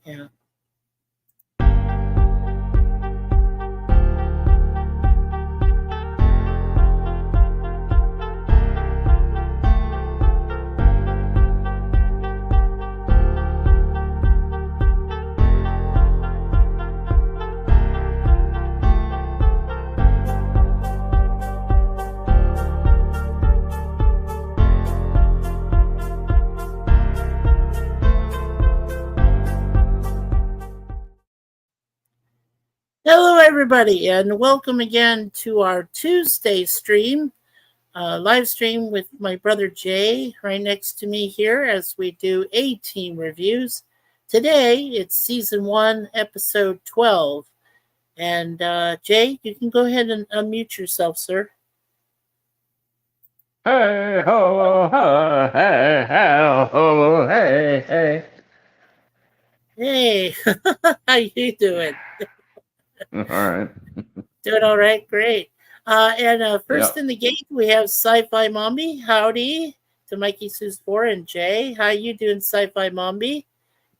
Yeah. Hello, everybody, and welcome again to our Tuesday stream, live stream with my brother Jay right next to me here as we do A-Team reviews. Today, it's season 1, episode 12. And Jay, you can go ahead and unmute yourself, sir. Hey ho ho, hey ho, hey hey. Hey, how you doing? All right. Doing all right, great. And first Yep. in the gate, we have Sci-Fi Mombi. Howdy to Mikey, Sue's 4, and Jay. How you doing, Sci-Fi Mombi?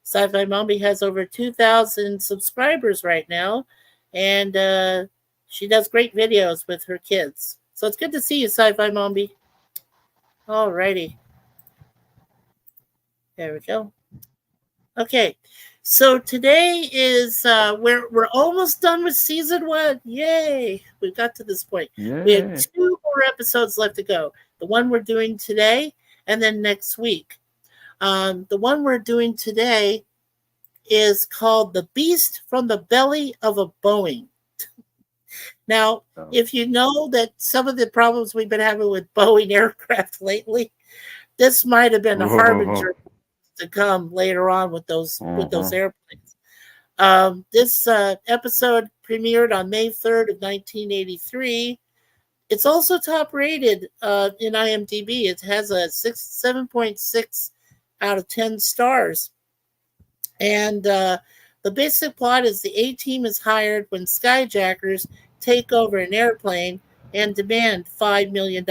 Sci-Fi Mombi has over 2,000 subscribers right now, and she does great videos with her kids. So it's good to see you, Sci-Fi Mombi. Alrighty, there we go. Okay, so today is we're almost done with season 1. Yay! We got to this point. We have Yay. 2 more episodes left to go. The one we're doing today, and then next week. The one we're doing today is called The Beast from the Belly of a Boeing. Now, Oh. if you know that some of the problems we've been having with Boeing aircraft lately, this might have been a harbinger to come later on with those airplanes. This episode premiered on May 3rd of 1983. It's also top rated in IMDb. It has a 7.6 out of 10 stars. And the basic plot is the A-Team is hired when skyjackers take over an airplane and demand $5 million.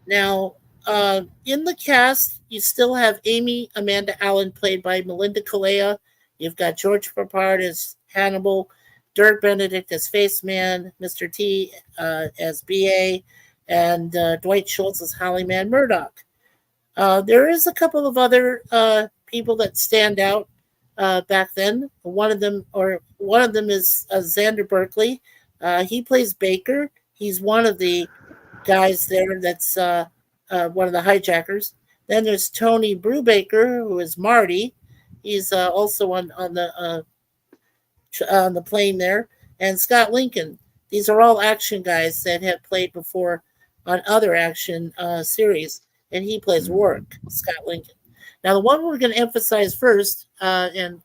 Now, in the cast, you still have Amy Amanda Allen, played by Melinda Kalea. You've got George Papard as Hannibal, Dirk Benedict as Faceman, Mr. T as BA, and Dwight Schultz as Hollyman Murdoch. There is a couple of other people that stand out back then. One of them is Xander Berkeley. He plays Baker. He's one of the guys there that's one of the hijackers. Then there's Tony Brubaker, who is Marty. He's also on the plane there, and Scott Lincoln. These are all action guys that have played before on other action series, and he plays Rourke, Scott Lincoln. Now, the one we're going to emphasize first, and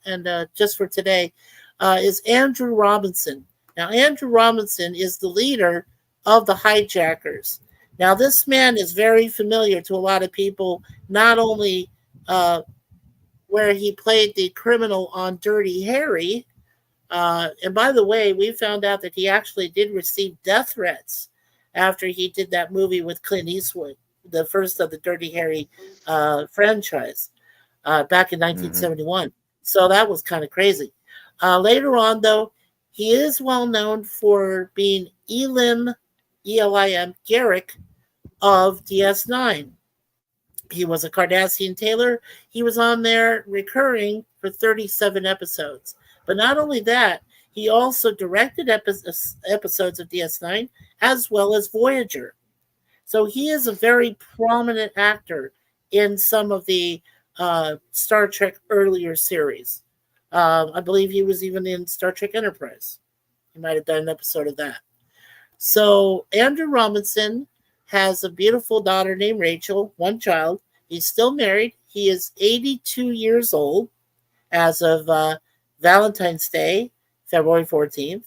just for today, is Andrew Robinson. Now, Andrew Robinson is the leader of the hijackers. Now, this man is very familiar to a lot of people, not only where he played the criminal on Dirty Harry, and by the way, we found out that he actually did receive death threats after he did that movie with Clint Eastwood, the first of the Dirty Harry franchise, back in 1971. So that was kind of crazy. Later on, though, he is well known for being Elim Garrick of DS9. He was a Cardassian Taylor. He was on there recurring for 37 episodes. But not only that, he also directed episodes of DS9 as well as Voyager. So he is a very prominent actor in some of the Star Trek earlier series. I believe he was even in Star Trek Enterprise. He might have done an episode of that. So Andrew Robinson has a beautiful daughter named Rachel, one child. He's still married. He is 82 years old as of Valentine's Day, February 14th.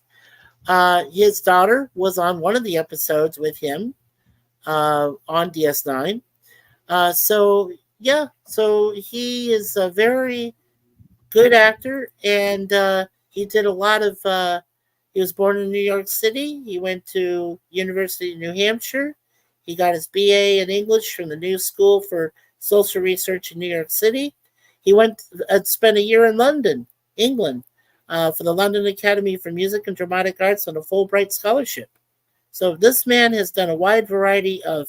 His daughter was on one of the episodes with him on DS9. So he is a very good actor, and he did a lot of. He was born in New York City. He went to University of New Hampshire. He got his BA in English from the New School for Social Research in New York City. He went spent a year in London, England, for the London Academy for Music and Dramatic Arts on a Fulbright scholarship. So this man has done a wide variety of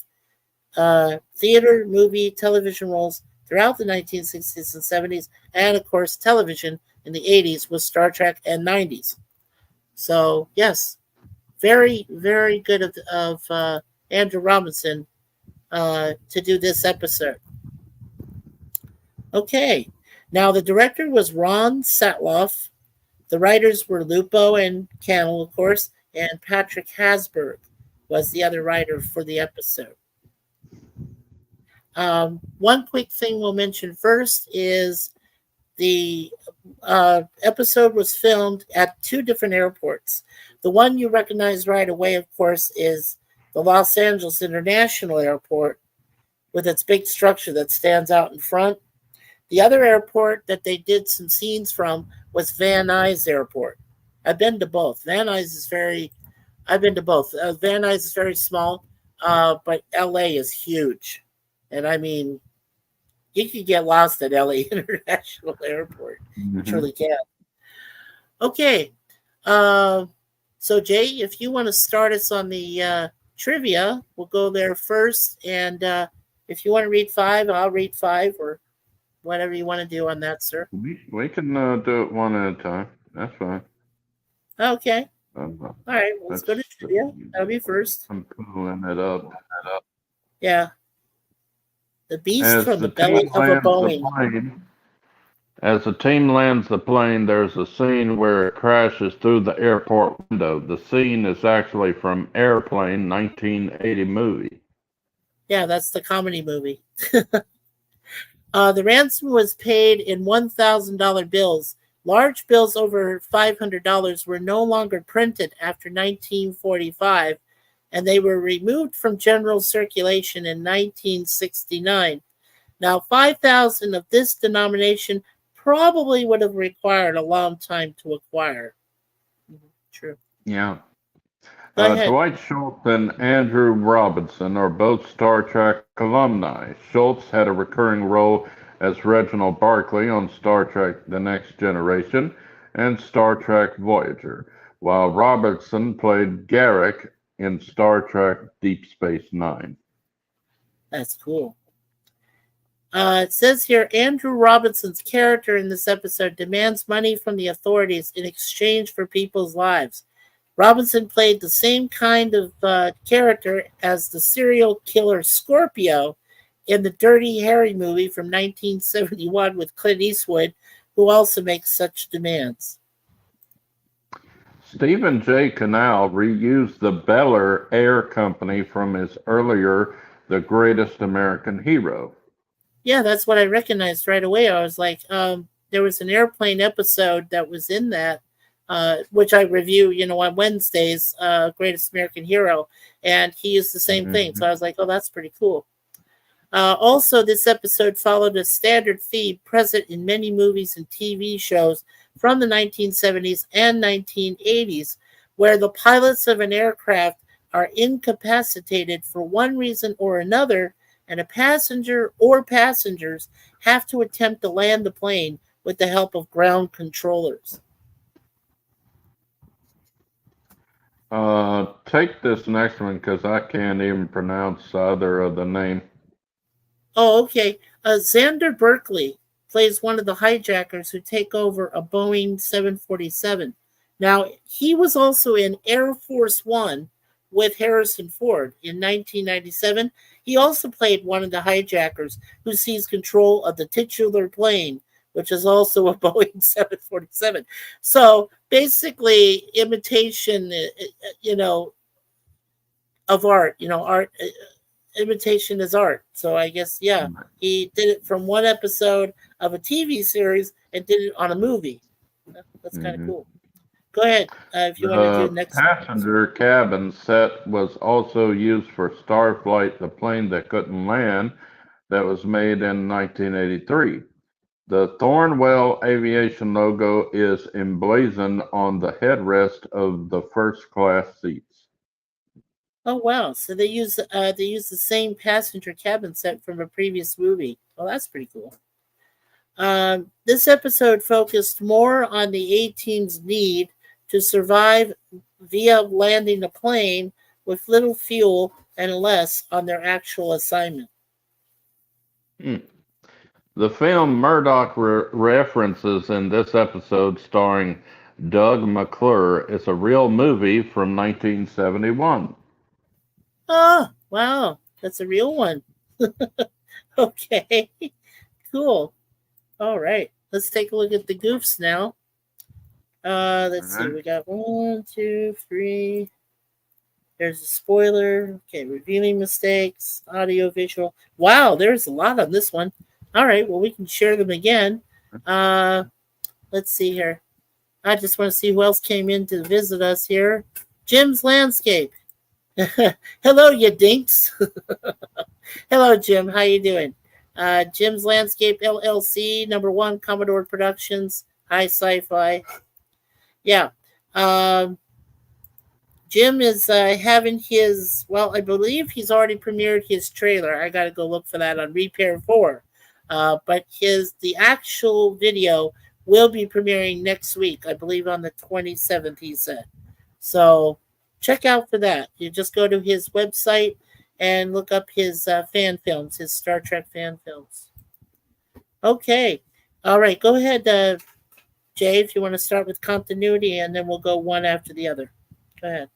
theater, movie, television roles throughout the 1960s and 70s, and of course television in the 80s with Star Trek and 90s. So yes, very, very good of Andrew Robinson to do this episode. Okay, now the director was Ron Satloff. The writers were Lupo and Cannell, of course, and Patrick Hasberg was the other writer for the episode. One quick thing we'll mention first is the episode was filmed at two different airports. The one you recognize right away, of course, is the Los Angeles International Airport with its big structure that stands out in front. The other airport that they did some scenes from was Van Nuys Airport. I've been to both. I've been to both. Van Nuys is very small, but LA is huge. And I mean, you could get lost at LA International Airport. You truly can. Okay. So, Jay, if you want to start us on the trivia, we'll go there first. And if you want to read 5, I'll read 5 or whatever you want to do on that, sir. We can do it one at a time. That's fine. Okay. All right. Let's go to trivia. That'll be first. I'm pulling it up. Yeah. The beast from the belly of a Boeing. As the team lands the plane, there's a scene where it crashes through the airport window. The scene is actually from Airplane, 1980 movie. Yeah, that's the comedy movie. The ransom was paid in $1,000 bills. Large bills over $500 were no longer printed after 1945, and they were removed from general circulation in 1969. Now, 5,000 of this denomination probably would have required a long time to acquire. True. Yeah. Go ahead. Dwight Schultz and Andrew Robinson are both Star Trek alumni. Schultz had a recurring role as Reginald Barclay on Star Trek The Next Generation and Star Trek Voyager, while Robinson played Garrick in Star Trek Deep Space Nine. That's cool. It says here, Andrew Robinson's character in this episode demands money from the authorities in exchange for people's lives. Robinson played the same kind of character as the serial killer Scorpio in the Dirty Harry movie from 1971 with Clint Eastwood, who also makes such demands. Stephen J. Cannell reused the Beller Air Company from his earlier The Greatest American Hero. Yeah, that's what I recognized right away. I was like, there was an airplane episode that was in that, which I review, on Wednesdays, Greatest American Hero, and he used the same thing. So I was like, oh, that's pretty cool. Also, this episode followed a standard theme present in many movies and TV shows from the 1970s and 1980s, where the pilots of an aircraft are incapacitated for one reason or another, and a passenger or passengers have to attempt to land the plane with the help of ground controllers. Take this next one because I can't even pronounce either of the name. Oh, okay. Xander Berkeley plays one of the hijackers who take over a Boeing 747. Now, he was also in Air Force One with Harrison Ford in 1997. He also played one of the hijackers who seized control of the titular plane, which is also a Boeing 747. So basically, imitation, of art. Imitation is art. So I guess, yeah, he did it from one episode of a TV series and did it on a movie. That's kind of cool. Go ahead if you want to do the next. The passenger cabin set was also used for Starflight, the plane that couldn't land, that was made in 1983. The Thornwell Aviation logo is emblazoned on the headrest of the first class seats. Oh wow! So they use the same passenger cabin set from a previous movie. Well, that's pretty cool. This episode focused more on the A-Team's need to survive via landing a plane with little fuel and less on their actual assignment. Hmm. The film Murdoch references in this episode, starring Doug McClure, is a real movie from 1971. Oh, wow. That's a real one. Okay, cool. All right. Let's take a look at the goofs now. All Let's see. right. We got 1, 2, 3. There's a spoiler. Okay, reviewing mistakes, audio, visual. Wow, there's a lot on this one. All right, well, we can share them again. Uh, let's see here. I just want to see who else came in to visit us here. Jim's Landscape. Hello, you dinks. Hello, Jim. How you doing? Jim's Landscape LLC, #1, Commodore Productions, High Sci-Fi. Yeah. Um, Jim is having his, well, I believe he's already premiered his trailer. I got to go look for that on Repair 4. But the actual video will be premiering next week, I believe on the 27th, he said. So check out for that. You just go to his website and look up his fan films, his Star Trek fan films. Okay. All right. Go ahead, Jay, if you want to start with continuity, and then we'll go one after the other. Go ahead.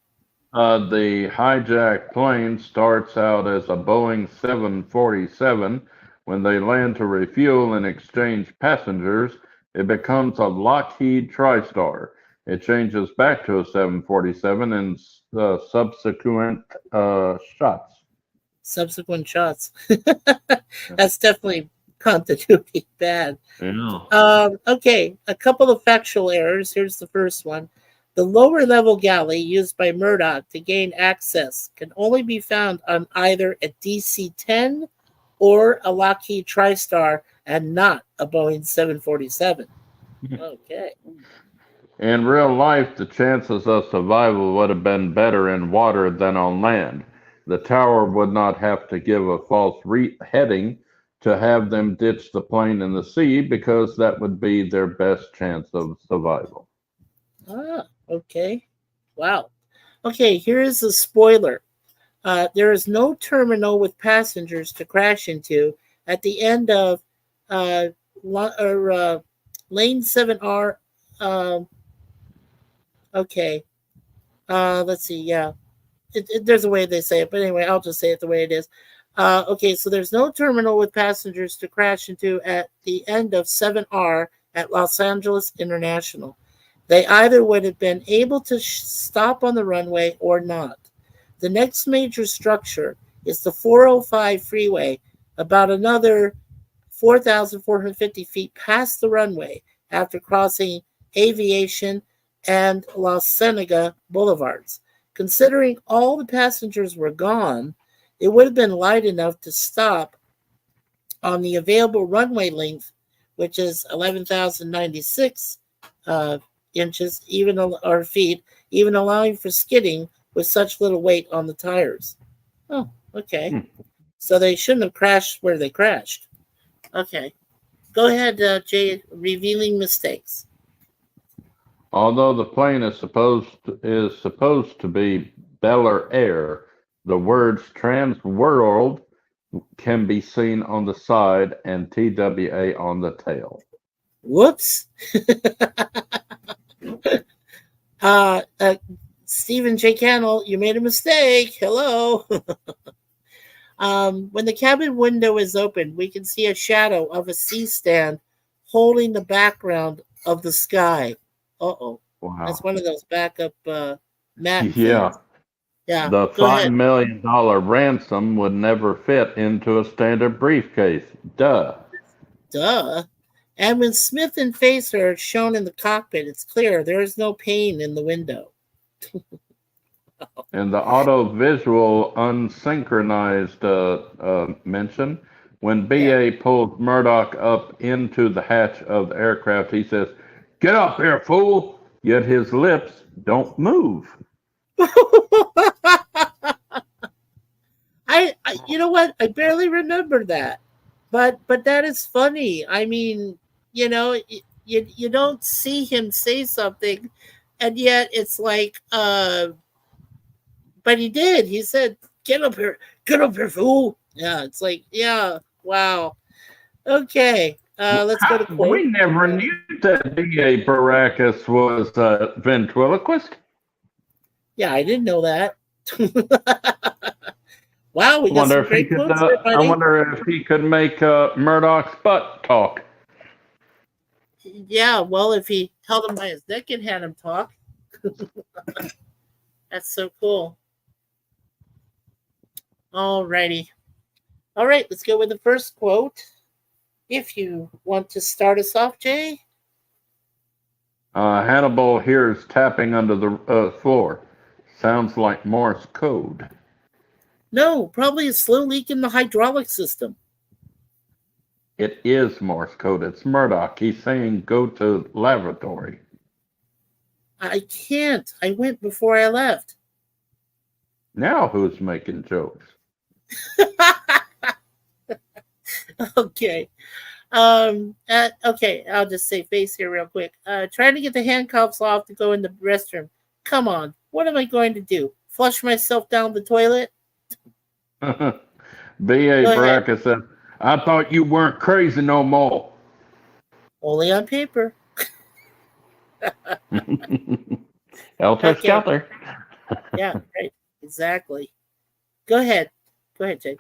The hijacked plane starts out as a Boeing 747. When they land to refuel and exchange passengers, it becomes a Lockheed TriStar. It changes back to a 747 in subsequent shots. Subsequent shots. That's definitely continuity bad. Yeah. Okay, a couple of factual errors. Here's the first one. The lower level galley used by Murdoch to gain access can only be found on either a DC 10 or a Lockheed TriStar and not a Boeing 747. Okay. In real life, the chances of survival would have been better in water than on land. The tower would not have to give a false heading to have them ditch the plane in the sea because that would be their best chance of survival. Okay. Wow. Okay, here is a spoiler. There is no terminal with passengers to crash into at the end of uh, Lane 7R. Okay. Let's see. Yeah. There's a way they say it, but anyway, I'll just say it the way it is. Okay, so there's no terminal with passengers to crash into at the end of 7R at Los Angeles International. They either would have been able to stop on the runway or not. The next major structure is the 405 freeway, about another 4,450 feet past the runway after crossing Aviation and La Cienega Boulevards. Considering all the passengers were gone, it would have been light enough to stop on the available runway length, which is 11,096 inches, or feet, even allowing for skidding with such little weight on the tires. Oh, okay. So they shouldn't have crashed where they crashed. Okay. Go ahead, Jay, revealing mistakes. Although the plane is supposed to be Bel Air, the words Transworld can be seen on the side and TWA on the tail. Whoops. Stephen J. Cannell, you made a mistake. Hello. When the cabin window is open, we can see a shadow of a C-stand holding the background of the sky. Uh-oh. Wow. That's one of those backup mat Yeah. things. Yeah. The Go $5 ahead. million ransom would never fit into a standard briefcase. Duh. Duh. And when Smith and Facer are shown in the cockpit, it's clear there is no pane in the window. And the auto-visual unsynchronized mention, when BA pulls Murdoch up into the hatch of the aircraft, he says, "Get up here, fool!" Yet his lips don't move. You know what? I barely remember that, but that is funny. I mean, you don't see him say something, and yet it's like, but he did. He said, get up here, fool. Yeah, it's like, yeah, wow. Okay, let's go to We quote. never knew that B.A. Baracus was a ventriloquist. Yeah, I didn't know that. Wow, we got some great quotes there, I buddy. wonder if he could make Murdoch's butt talk. Yeah, well, if he held him by his neck and had him talk, that's so cool. Alrighty. All right, let's go with the first quote. If you want to start us off, Jay. Hannibal hears tapping under the floor. Sounds like Morse code. No, probably a slow leak in the hydraulic system. It is Morse code. It's Murdoch. He's saying go to lavatory. I can't. I went before I left. Now who's making jokes? Okay. Okay, I'll just say face here real quick. Trying to get the handcuffs off to go in the restroom. Come on. What am I going to do? Flush myself down the toilet? B.A. Go ahead. Baracus said, I thought you weren't crazy no more. Only on paper. Helter Okay. Skelter. Yeah, right. Exactly. Go ahead. Go ahead, Jay.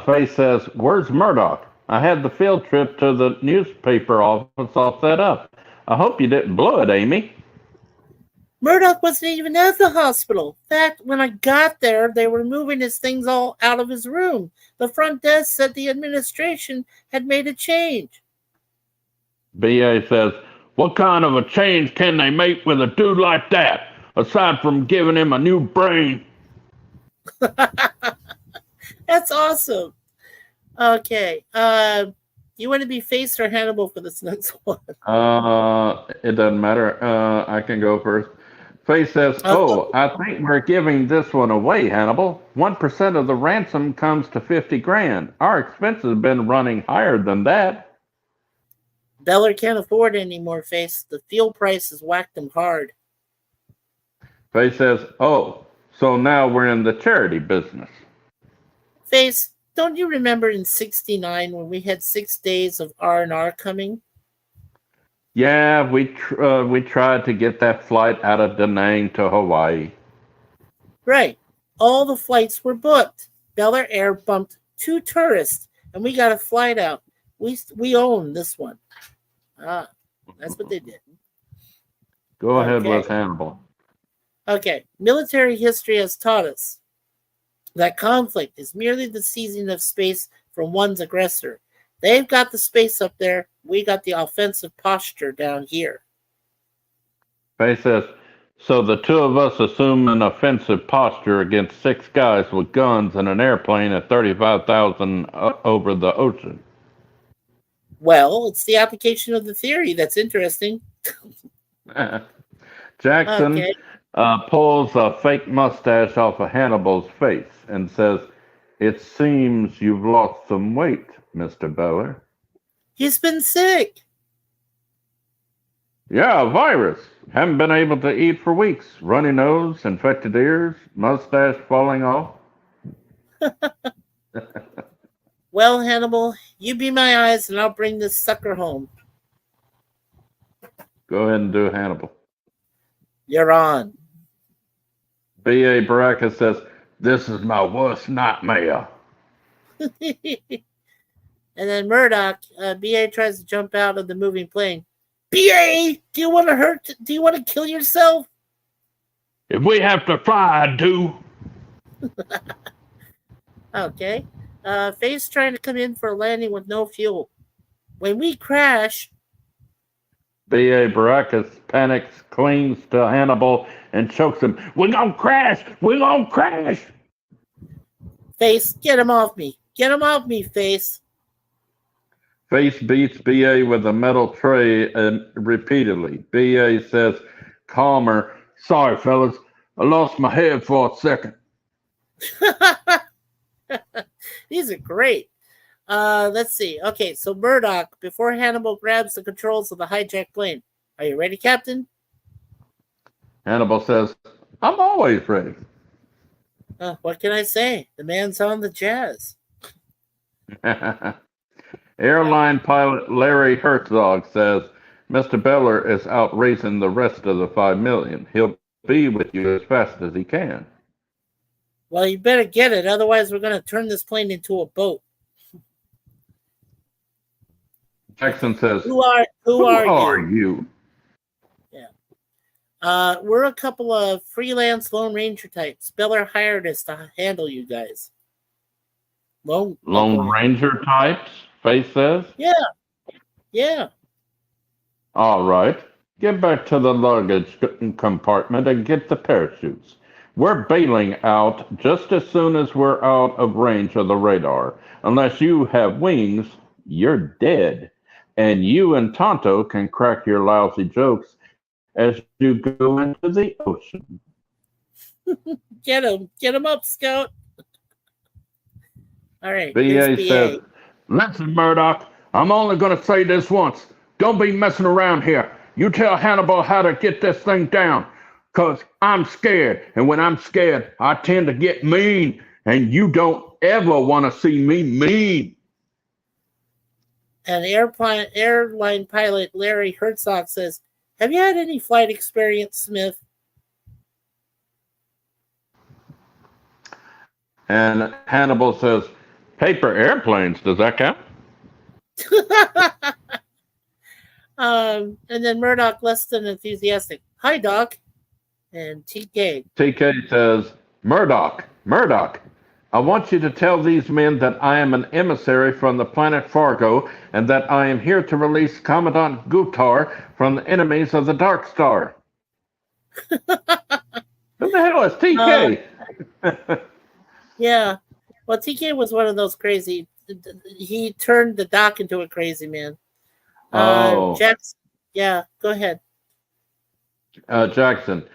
Faye says, where's Murdoch? I had the field trip to the newspaper office all set up. I hope you didn't blow it, Amy. Murdoch wasn't even at the hospital. In fact, when I got there, they were moving his things all out of his room. The front desk said the administration had made a change. B.A. says, what kind of a change can they make with a dude like that, aside from giving him a new brain? That's awesome. Okay. You want to be Face or Hannibal for this next one? It doesn't matter. I can go first. Faye says, I think we're giving this one away, Hannibal. 1% of the ransom comes to 50 grand. Our expenses have been running higher than that. Beller can't afford it anymore, Face. The fuel prices whacked him hard. Faye says, so now we're in the charity business. Face, don't you remember in '69 when we had 6 days of R&R coming? Yeah, we tried to get that flight out of Da Nang to Hawaii. Right. All the flights were booked. Beller Air bumped 2 tourists, and we got a flight out. We own this one. That's what they did. Go ahead with Hannibal. Okay. Military history has taught us that conflict is merely the seizing of space from one's aggressor. They've got the space up there. We got the offensive posture down here. Faye says, so the two of us assume an offensive posture against 6 guys with guns and an airplane at 35,000 over the ocean. Well, it's the application of the theory that's interesting. Jackson pulls a fake mustache off of Hannibal's face and says, it seems you've lost some weight, Mr. Beller. He's been sick. Yeah, a virus. Haven't been able to eat for weeks. Runny nose, infected ears, mustache falling off. Well, Hannibal, you be my eyes and I'll bring this sucker home. Go ahead and do Hannibal. You're on. B.A. Baracus says, this is my worst nightmare. And then Murdoch, BA tries to jump out of the moving plane. BA, do you want to kill yourself? If we have to fly, I do. Okay. Faye's trying to come in for a landing with no fuel. When we crash... B.A. Baracus panics, clings to Hannibal, and chokes him. We're gonna crash! We're gonna crash! Face, get him off me. Get him off me, Face. Face beats B.A. with a metal tray and repeatedly. B.A. says, calmer, sorry, fellas. I lost my head for a second. These are great. Let's see. Okay, so Murdoch, before Hannibal grabs the controls of the hijacked plane. Are you ready, Captain? Hannibal says, I'm always ready. What can I say? The man's on the jazz. Airline pilot Larry Herzog says, Mr. Beller is out racing the rest of the 5 million. He'll be with you as fast as he can. Well, you better get it, otherwise we're going to turn this plane into a boat. Jackson says, Who are you? you? Yeah. We're a couple of freelance Lone Ranger types. Beller hired us to handle you guys. Lone Ranger types, Faith says. Yeah. All right. Get back to the luggage compartment and get the parachutes. We're bailing out just as soon as we're out of range of the radar. Unless you have wings, you're dead. And you and Tonto can crack your lousy jokes as you go into the ocean. Get him up, Scout. All right. BA says, listen, Murdoch, I'm only going to say this once. Don't be messing around here. You tell Hannibal how to get this thing down. Because I'm scared. And when I'm scared, I tend to get mean. And you don't ever want to see me mean. And airline pilot Larry Herzog says, have you had any flight experience, Smith? And Hannibal says, paper airplanes, does that count? And then Murdoch, less than enthusiastic. Hi, Doc. And TK says, Murdoch, I want you to tell these men that I am an emissary from the planet Fargo and that I am here to release Commandant Gutar from the enemies of the Dark Star. Who the hell is TK? Yeah. Well, TK was one of those crazy. He turned the Doc into a crazy man. Jackson. Yeah, go ahead. Jackson,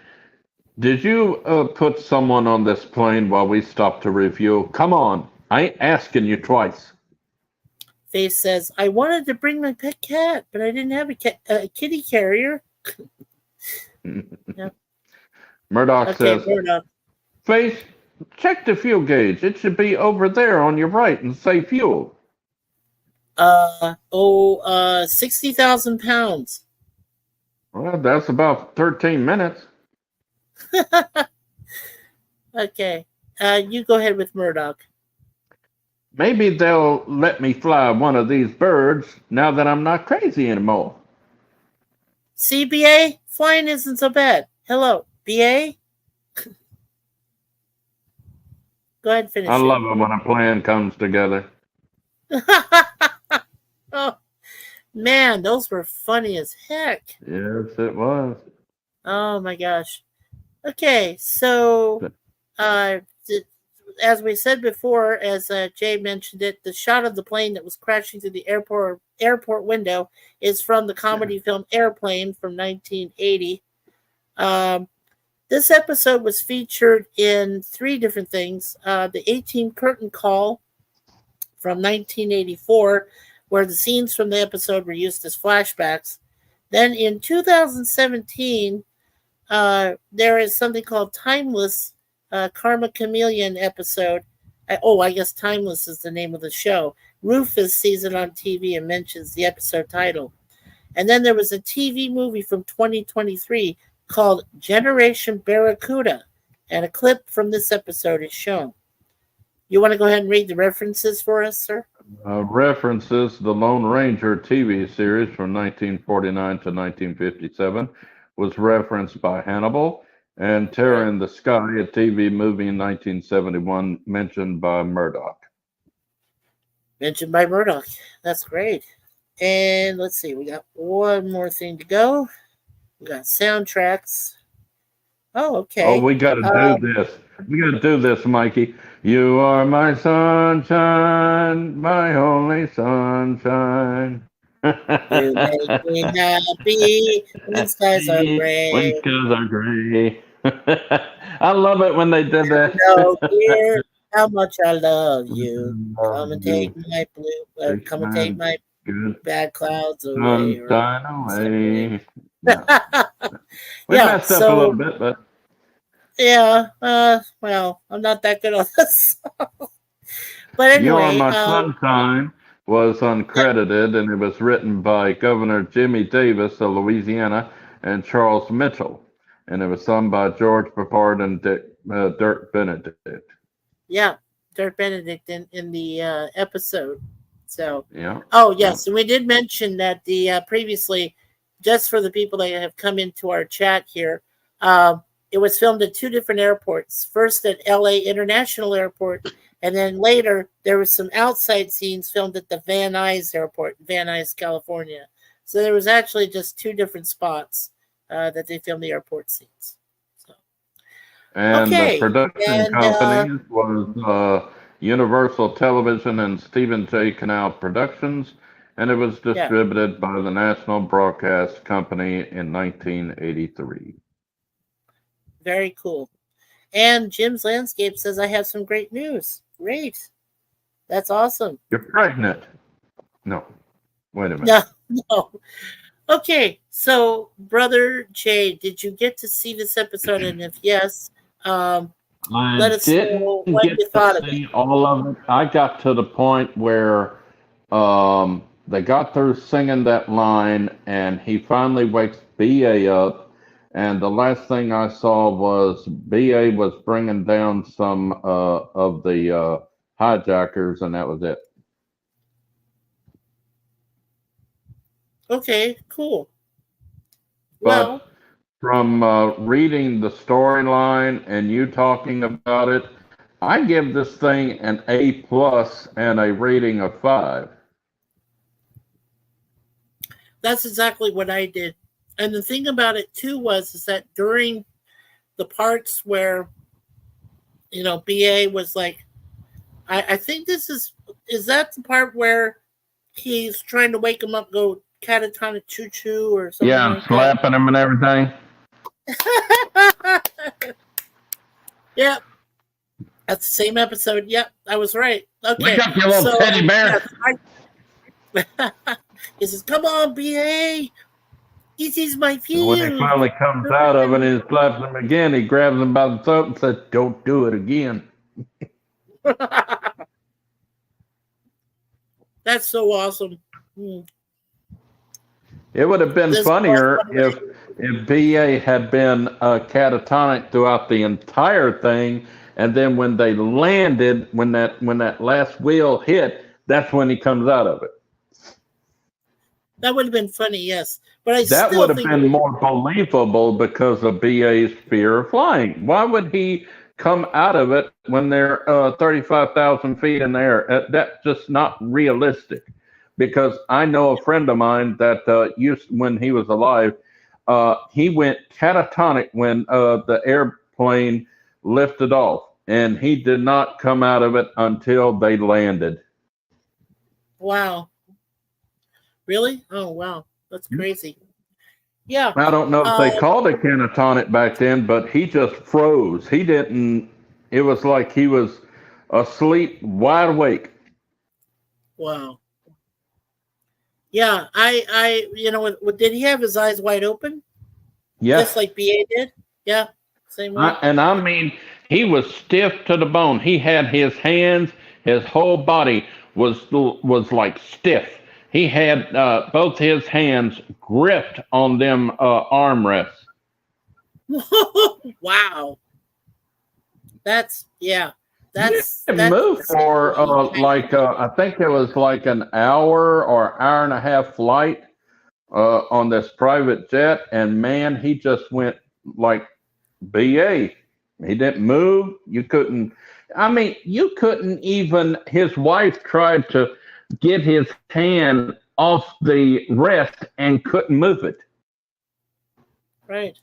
did you put someone on this plane while we stopped to refuel? Come on, I ain't asking you twice. Faith says, I wanted to bring my pet cat, but I didn't have a kitty carrier. Yeah. Murdoch says, Faith, check the fuel gauge. It should be over there on your right and say fuel. 60,000 pounds. Well, that's about 13 minutes. Okay. You go ahead with Murdoch. Maybe they'll let me fly one of these birds now that I'm not crazy anymore. See, BA? Flying isn't so bad. Hello, BA? Go ahead and finish. I love it when a plan comes together. Oh, man, those were funny as heck. Yes, it was. Oh, my gosh. Okay, so as we said before, as Jay mentioned it, the shot of the plane that was crashing through the airport window is from the comedy film Airplane from 1980. This episode was featured in 3 different things. The 18 Curtain Call from 1984, where the scenes from the episode were used as flashbacks. Then in 2017, there is something called Timeless, Karma Chameleon episode. I guess Timeless is the name of the show. Rufus sees it on TV and mentions the episode title. And then there was a TV movie from 2023 called Generation Barracuda, and a clip from this episode is shown. You want to go ahead and read the references for us, sir? References the Lone Ranger TV series from 1949 to 1957 was referenced by Hannibal, and Terror in the Sky, a TV movie in 1971, mentioned by Murdoch. Mentioned by Murdoch. That's great. And let's see, we got one more thing to go. We got soundtracks. Oh, okay. Oh, we got to do this. We got to do this, Mikey. You are my sunshine, my only sunshine. You make me happy when skies are gray. When skies are gray. I love it when they did that. No fear how much I love you. Come and take my Take come and take my my good bad clouds away, or sunshine something. away. Yeah. We Yeah. messed up a little So bit, but yeah. Well, I'm not that good on this. But You're anyway, My Sunshine was yeah, uncredited, and it was written by Governor Jimmy Davis of Louisiana and Charles Mitchell, and it was sung by George Peppard and Dirk Benedict. yeah, Dirk Benedict in the episode. So, Yeah, oh yeah. yes, and we did mention that the previously, just for the people that have come into our chat here, it was filmed at two different airports. First at L.A. International Airport, and then later there was some outside scenes filmed at the Van Nuys Airport, Van Nuys, California. So there was actually just two different spots that they filmed the airport scenes. So And the okay, production and companies was Universal Television and Stephen J. Canal Productions, and it was yeah. distributed by the National Broadcast Company in 1983. Very cool. And Jim's Landscape says, I have some great news. Great. That's awesome. You're pregnant. No, wait a minute. No, no. Okay. So, Brother Jay, did you get to see this episode? And if yes, um, let I us know didn't what get you to thought of it. see all of it. I got to the point where they got through singing that line, and he finally wakes BA up. And the last thing I saw was BA was bringing down some of the hijackers, and that was it. Okay, cool. But Well, from reading the storyline and you talking about it, I give this thing an A plus and a rating of 5. that's exactly what I did. And the thing about it too was is that during the parts where BA was like, I think this is that the part where he's trying to wake him up, go catatonic choo choo or something Yeah, like that. slapping him and everything. Yep, that's the same episode. Yep, I was right. Wake Okay, up, you little so teddy bear. yes, he says, "Come on, BA, this is my And when he field." finally comes out of it and he slaps him again, he grabs him by the throat and says, "Don't do it again." That's so awesome. It would have been This was funnier one of if BA had been catatonic throughout the entire thing, and then when they landed, when that last wheel hit, that's when he comes out of it. that would have been funny, yes, but I That still would have think it been would. more believable because of BA's fear of flying. Why would he come out of it when they're 35,000 feet in the air? That's just not realistic. Because I know a friend of mine that when he was alive, he went catatonic when the airplane lifted off, and he did not come out of it until they landed. Wow, really? Oh wow, that's crazy. Yeah. I don't know if they Um. called it catatonic back then, but he just froze. He didn't. It was like he was asleep, wide awake. Wow. Yeah. Did he have his eyes wide open, just Yes, like BA did? Yeah. Same way. and I mean, he was stiff to the bone. He had his hands, his whole body was like stiff. He had both his hands gripped on them armrests. Wow. That's yeah. He didn't That's move for insanely tight. I think it was like an hour or hour and a half flight on this private jet, and man, he just went like BA. He didn't move. You couldn't. I mean, you couldn't even. His wife tried to get his hand off the rest and couldn't move it. Right.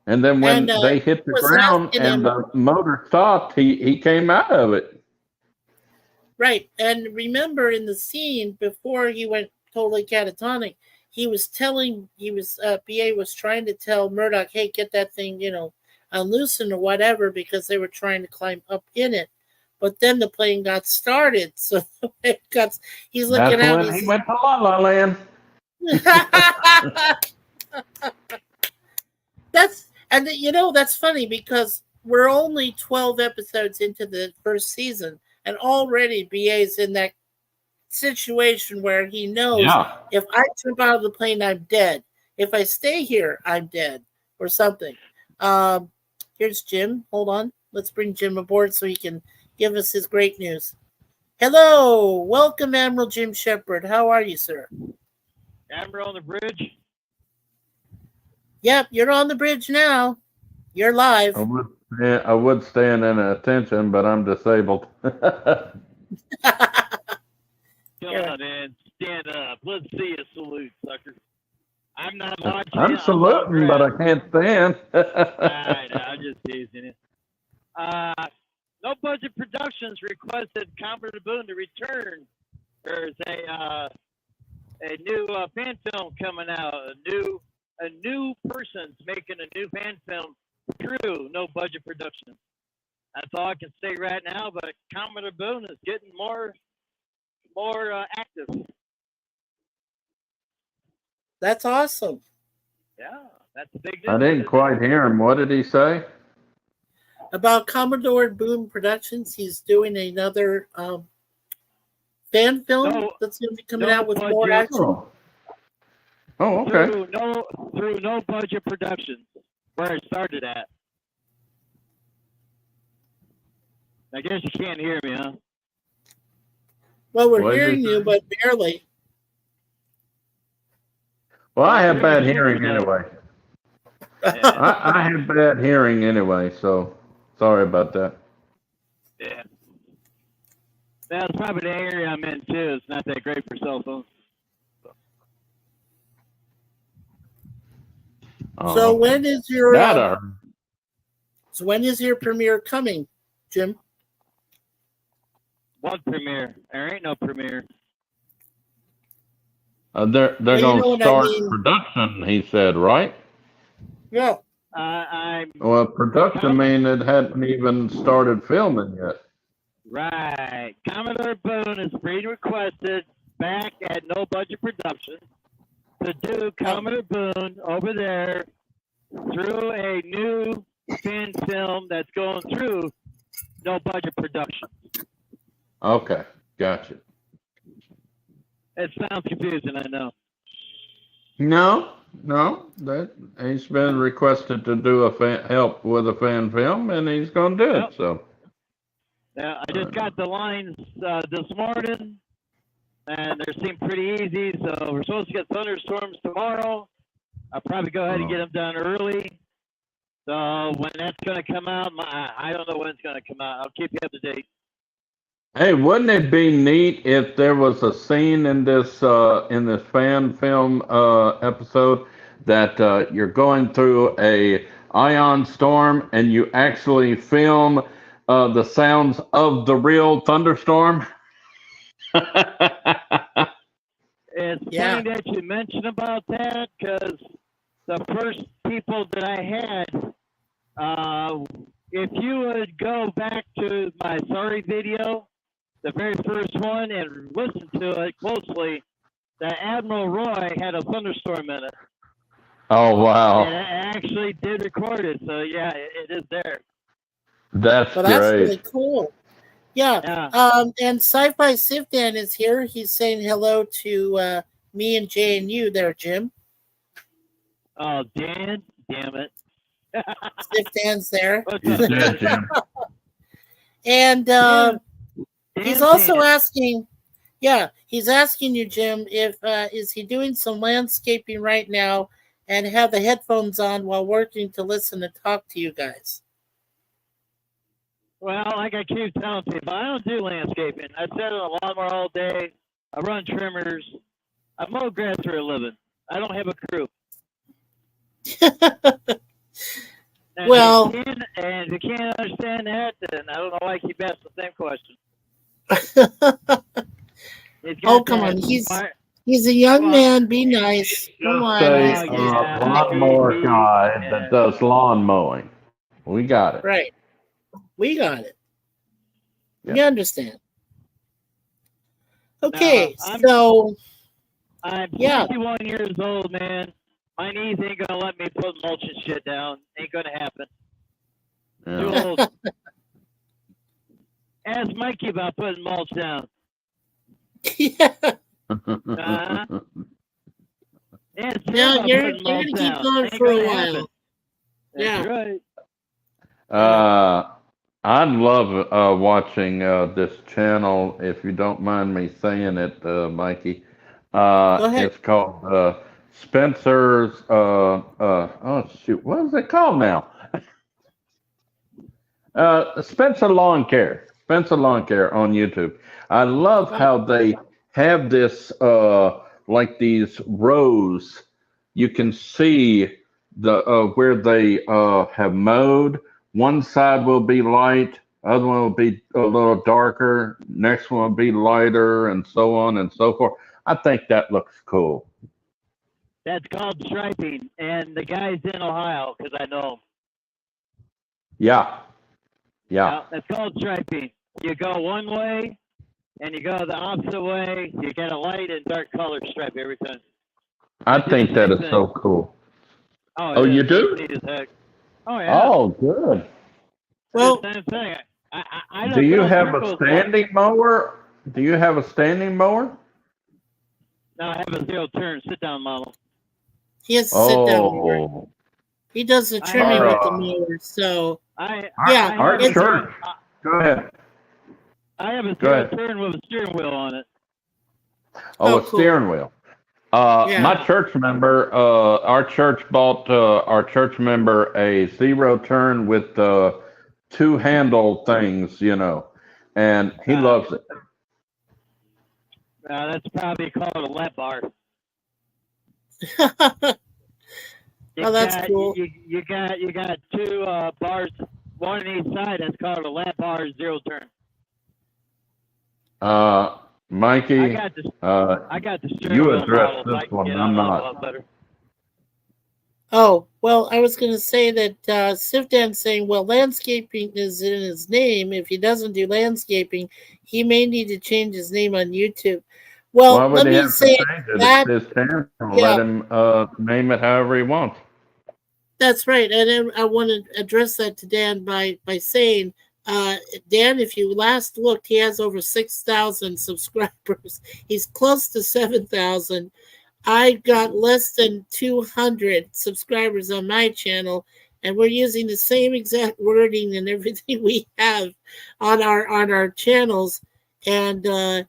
And then And when they he hit the was ground asking and him, the motor stopped, he came out of it. right. And remember in the scene before he went totally catatonic, BA was trying to tell Murdoch, hey, get that thing, unloosened or whatever, because they were trying to climb up in it. but then the plane got started. So he's looking That's out. when he went to La La Land. That's funny because we're only 12 episodes into the first season, and already BA's in that situation where he knows Yeah. if I jump out of the plane, I'm dead. If I stay here, I'm dead, or something. Here's Jim. Hold on. Let's bring Jim aboard so he can give us his great news. Hello. Welcome, Admiral Jim Shepard. How are you, sir? Admiral on the bridge? Yep, you're on the bridge now. You're live. I would stand in attention, but I'm disabled. Come on in, stand up. Let's see a salute, sucker. I'm not watching. I'm saluting, but I can't stand. I know, I'm just teasing you. No Budget Productions requested Commodore Boone to return. There's a new fan film coming out. A new person's making a new fan film through No Budget Productions. That's all I can say right now. But Commodore Boone is getting more active. That's awesome. Yeah, that's a big news. I didn't quite hear him. What did he say? About Commodore Boone Productions, he's doing another fan film that's going to be coming out with more action. Oh, okay. Through No Budget Productions, where it started at. I guess you can't hear me, huh? Well, we're hearing you, but barely. Well, I have bad hearing anyway. I have bad hearing anyway, so sorry about that. Yeah. That's probably the area I'm in, too. It's not that great for cell phones. So when is your premiere coming, Jim? What premiere? There ain't no premiere. They're going to start production, he said, right? Yeah. Well, production mean it hadn't even started filming yet. Right. Commodore Boone is being requested back at No Budget Productions to do Commodore Boone over there through a new fan film that's going through No Budget Productions. Okay, gotcha. It sounds confusing, I know. No, that he's been requested to do help with a fan film, and he's going to do it. So. Yeah, I just got the lines this morning, and they seem pretty easy. So we're supposed to get thunderstorms tomorrow. I'll probably go ahead and get them done early. So when that's going to come out, I don't know when it's going to come out. I'll keep you up to date. Hey, wouldn't it be neat if there was a scene in this fan film episode that you're going through a ion storm and you actually film the sounds of the real thunderstorm? It's funny that you mentioned about that, because the first people that I had, if you would go back to my sorry video, the very first one, and listen to it closely, the Admiral Roy had a thunderstorm in it. Oh, wow. And I actually did record it, so yeah, it is there. That's great. That's really cool. Yeah. And Sci-Fi Sifdan is here. He's saying hello to me and Jay and you there, Jim. Oh, Dan, damn it. Sifdan's there. He's dead, Jim. And he's also asking, he's asking you, Jim, if is he doing some landscaping right now and have the headphones on while working to listen and talk to you guys? Well, like I keep telling people, I don't do landscaping. I sit on a lawnmower all day. I run trimmers. I mow grass for a living. I don't have a crew. Well, if you can't understand that, then I don't know why I keep asking the same question. Oh, come on. He's a young man. Be nice. Come on. Say a lawnmower guy that does lawn mowing. We got it. Right. We got it. Yeah. You understand? Okay, Now, so I'm yeah. 61 years old, man. My knees ain't gonna let me put mulch and shit down. Ain't gonna happen. Too Yeah. old. Ask Mikey about putting mulch down. Yeah. Uh-huh. Ask him No, about you're putting mulch gonna keep down. going Ain't for a gonna while. happen. That's Yeah. right. I love watching this channel. If you don't mind me saying it, Mikey, Go ahead. it's called Spencer's. Oh shoot, what is it called now? Spencer Lawn Care. Spencer Lawn Care on YouTube. I love how they have this, like these rows. You can see where they have mowed. One side will be light, other one will be a little darker, next one will be lighter, and so on and so forth. I think that looks cool. That's called striping, and the guy's in Ohio because I know him. Yeah, yeah. Yeah, that's called striping. You go one way, and you go the opposite way. You get a light and dark color stripe every time. I do think the that same is thing. so cool. Oh, Oh, it you is. do? It's neat as heck. Oh yeah. Oh, good. Well, Same thing. I Do don't you throw have a circles. standing mower? Do you have a standing mower? No, I have a zero turn sit down model. he has to sit down. Oh, He does the I trimming have with the our, mower. So I our have a church. Go ahead. I have a Go zero ahead. turn with a steering wheel on it. Oh, a cool. steering wheel. Yeah. My church member, our church bought our church member a zero turn with two handle things, and he loves it. That's probably called a lap bar. Oh, that's cool. You got two bars, one on each side. That's called a lap bar zero turn. Mikey, I got the steering you wheel address model, so I this can one. get I'm on a not. lot better. Oh, well, I was going to say that Sifdan's saying, well, landscaping is in his name. If he doesn't do landscaping, he may need to change his name on YouTube. Why Well, would let he me have to say change it? that, It's his channel. yeah, Let him name it however he wants. that's right. And then I want to address that to Dan by saying, Dan, if you last looked, he has over 6,000 subscribers. He's close to 7,000. I got less than 200 subscribers on my channel, and we're using the same exact wording and everything we have on our channels. And if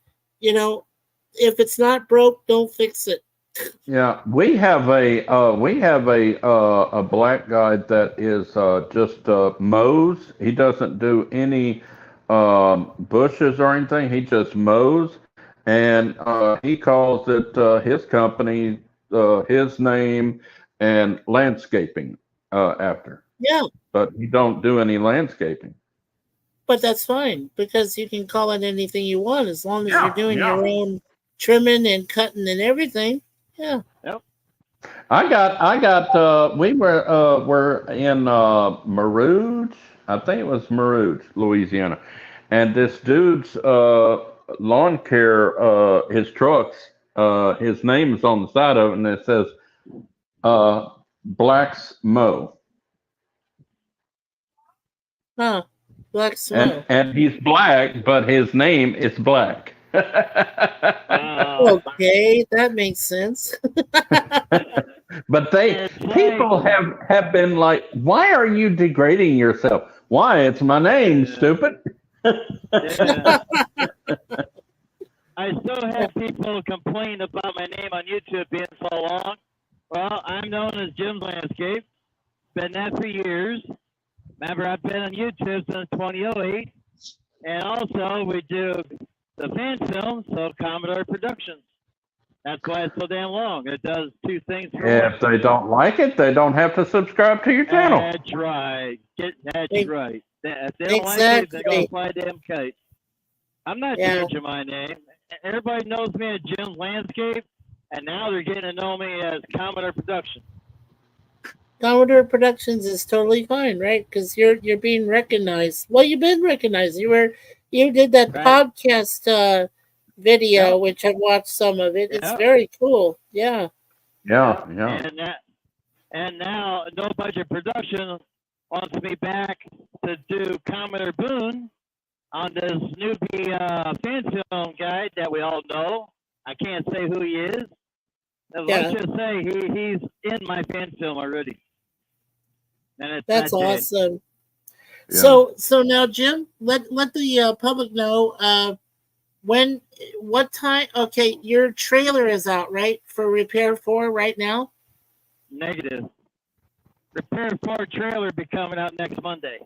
it's not broke, don't fix it. Yeah, we have a black guy that is just mows. He doesn't do any bushes or anything. He just mows, and he calls it his company, his name, and landscaping after. Yeah, But he don't do any landscaping. but that's fine because you can call it anything you want as long as you're Yeah, doing yeah. your own trimming and cutting and everything. Yeah. Yep. We're in Marouge. I think it was Marouge, Louisiana, and this dude's lawn care, his trucks, his name is on the side of it, and it says Black's Mow, Huh. Black and smoke. and he's black, but his name is Black. Okay, that makes sense. But It's people have been like, why are you degrading yourself? Why? It's my name, stupid. Yeah. I still have people complain about my name on YouTube being so long. Well, I'm known as Jim's Landscape. Been that for years. Remember, I've been on YouTube since 2008. And also, we do the fan film, so Commodore Productions. That's why it's so damn long. It does two things for one. If they don't like it, they don't have to subscribe to your channel. That's right. That's right. If they don't like it, they're Exactly. going to fly a damn kite. I'm not Yeah. changing my name. Everybody knows me as Jim's Landscape, and now they're getting to know me as Commodore Productions. Commodore Productions is totally fine, right? Because you're being recognized. Well, you've been recognized. You were You did that Right. podcast video, Yep. which I watched some of it. It's Yep. very cool. Yeah. Yeah, Yep. yeah. And now No Budget Production wants me back to do Commodore Boone on this newbie fan film guy that we all know. I can't say who he is. Let's just say he's in my fan film already. And it's That's not Jay. awesome. Yeah. So now, Jim, let the public know what time. Okay, your trailer is out, right, for Repair 4 right now. Negative. Repair 4 trailer be coming out next Monday.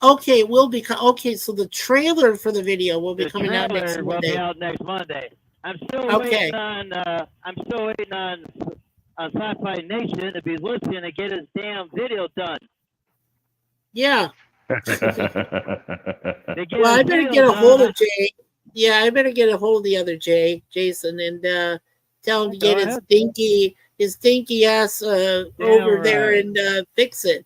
Okay, it will be okay. So the trailer for the video will be The coming out next trailer will Monday. be out next Monday. I'm still Okay. waiting on. I'm still waiting on Sci-Fi Nation to be listening to get his damn video done. Yeah. They get Well, his I better video get a hold done. of Jay. Yeah, I better get a hold of the other Jason, and tell him to Go get ahead. his dinky ass over there right. and fix it.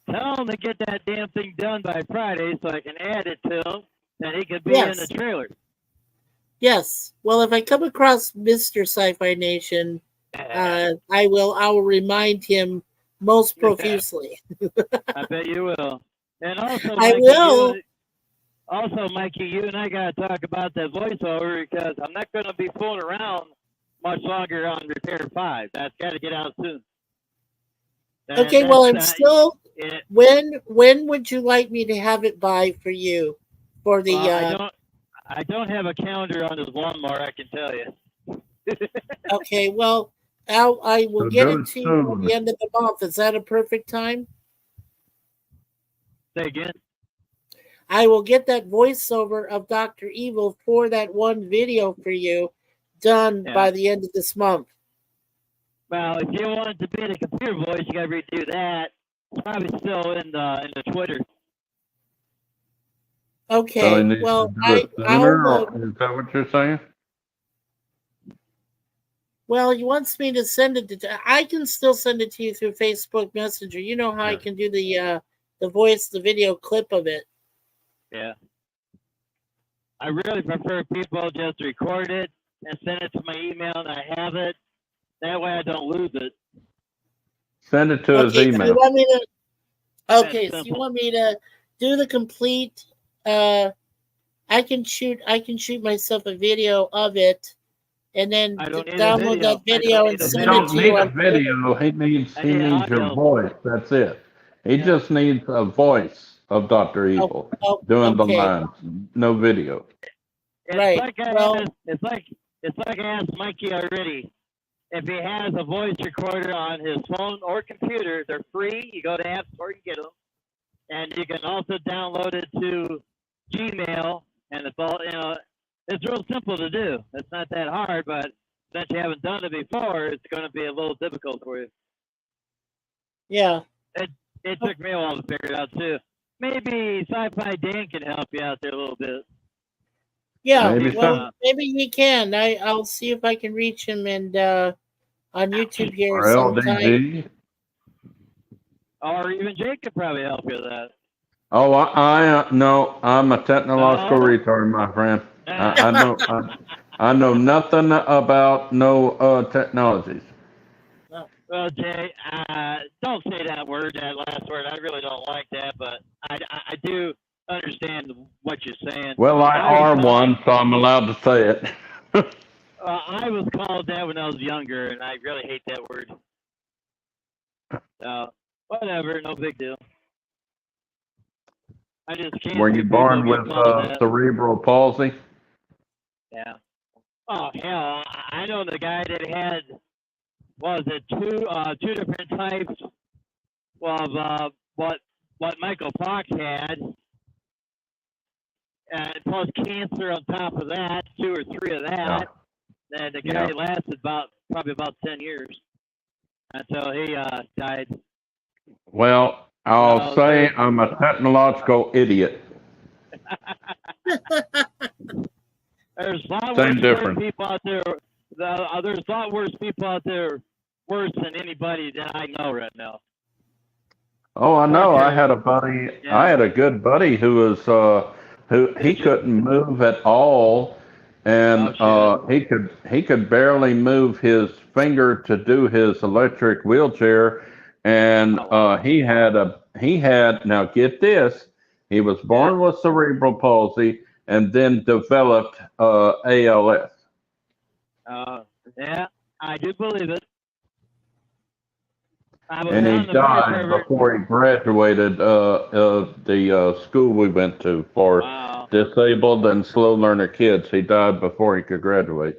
Tell him to get that damn thing done by Friday so I can add it to him, and he can be Yes. in the trailer. Yes. Well, if I come across Mr. Sci-Fi Nation, I will remind him most profusely. I bet you will. And also, I Mikey, will. Mikey, you and I got to talk about that voiceover because I'm not going to be fooling around much longer on Repair 5. That's got to get out soon. And Okay, well, I'm that's, still. it, When would you like me to have it by for you? For the I don't have a calendar on this lawnmower, I can tell you. okay, well, I will So get do it it to you at soon. the end of the month. Is that a perfect time? Say again. I will get that voiceover of Dr. Evil for that one video for you done Yeah. by the end of this month. Well, if you want it to be the computer voice, you got to redo that. It's probably still in the Twitter. Okay. So he needs Well, to do it sooner, I'll. or is that what you're saying? Well, he wants me to send it to. I can still send it to you through Facebook Messenger. You know how I Yeah. can do the voice, the video clip of it. Yeah. I really prefer people just record it and send it to my email, and I have it. That way, I don't lose it. Send it to his Okay, so email. you want me to? Okay, That's so you simple. want me to do the complete? I can shoot myself a video of it, and then I don't need a download video. that video and I don't He send need it don't to need you a on Twitter. video. He needs I need your audio. voice. That's it. He Yeah. just needs a voice of Dr. Evil doing the Okay, lines. No video. It's right. like Well, it's like I asked Mikey already. If he has a voice recorder on his phone or computer, they're free. You go to App Store, you get them, and you can also download it to Gmail. And it's all it's real simple to do. It's not that hard, but since you haven't done it before, it's going to be a little difficult for you. yeah. It took me a while to figure it out too. Maybe Sci-Fi Dan can help you out there a little bit. Yeah, Maybe well, maybe he can. I'll see if I can reach him and on YouTube here Or sometime. LDG. Or even Jake could probably help you with that. Oh, no, I'm a technological No? retard, my friend. I know nothing about no technologies. Well, Jay, don't say that word, that last word. I really don't like that, but I do understand what you're saying. Well, I are one, so I'm allowed to say it. I was called that when I was younger, and I really hate that word. So, whatever, no big deal. I just can't. Were you see people born get with called that. cerebral palsy? Yeah. Oh hell, I know the guy that had two different types of what Michael Fox had, and plus cancer on top of that, 2 or 3 of that. Yeah. And the guy lasted probably about 10 years until he died. Well, I'll say I'm a technological idiot. There's a lot Same worse difference. people out there. There's a lot worse people out there, worse than anybody that I know right now. Oh, I know. Okay. I had a buddy. Yeah. I had a good buddy who was who he couldn't move at all, and Oh, he could barely move his finger to do his electric wheelchair, and Oh, wow. he had now get this, he was Yeah. born with cerebral palsy and then developed ALS. Yeah, I do believe it. I was And he on the fire died department. before he graduated the school we went to for Wow. disabled and slow learner kids. He died before he could graduate.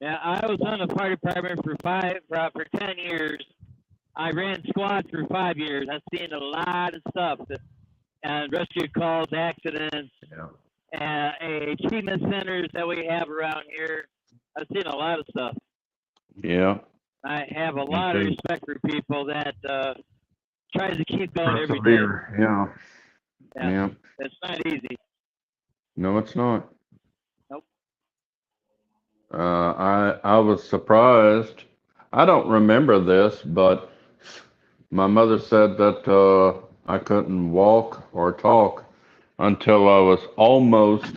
Yeah, I was on the fire department for 10 years. I ran squad for 5 years. I've seen a lot of stuff, and rescue calls, accidents, Yeah. achievement centers that we have around here. I've seen a lot of stuff. Yeah. I have a Me lot of too. respect for people that try to keep going every day. Persevere. Yeah. Yeah, Yeah. it's not easy. No, it's not. Nope. I was surprised. I don't remember this, but my mother said that I couldn't walk or talk until I was almost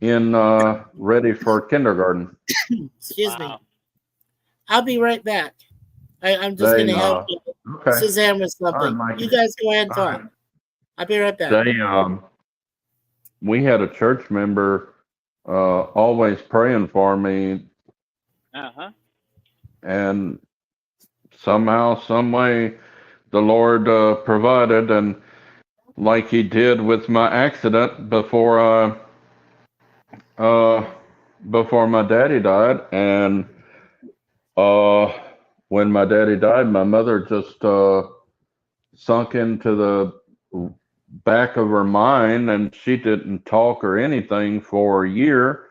in ready for kindergarten. Excuse me. Wow. I'll be right back. I'm just They going to help okay. Suzanne with All right, something. Mikey. You guys go ahead and All talk. right. I'll be right back. They we had a church member always praying for me, Uh-huh. and somehow, some way, the Lord provided, and like He did with my accident uh, before my daddy died, and uh, when my daddy died, my mother just sunk into the back of her mind, and she didn't talk or anything for a year,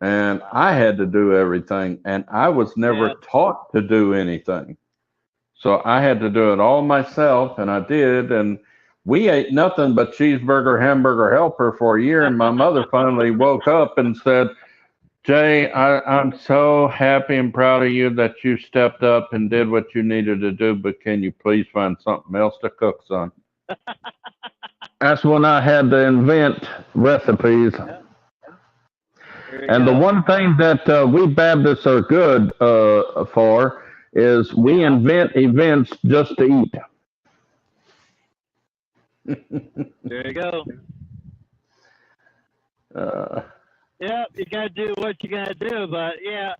and I had to do everything, and I was never Yeah. taught to do anything. So I had to do it all myself, and I did. And we ate nothing but cheeseburger, hamburger helper for a year. And my mother finally woke up and said, Jay, I'm so happy and proud of you that you stepped up and did what you needed to do, but can you please find something else to cook, son? That's when I had to invent recipes. Yeah. There you And the go. one thing that we Baptists are good for is we Yeah. invent events just to eat. There you go. Uh, Yeah, you gotta do what you gotta do, but yeah,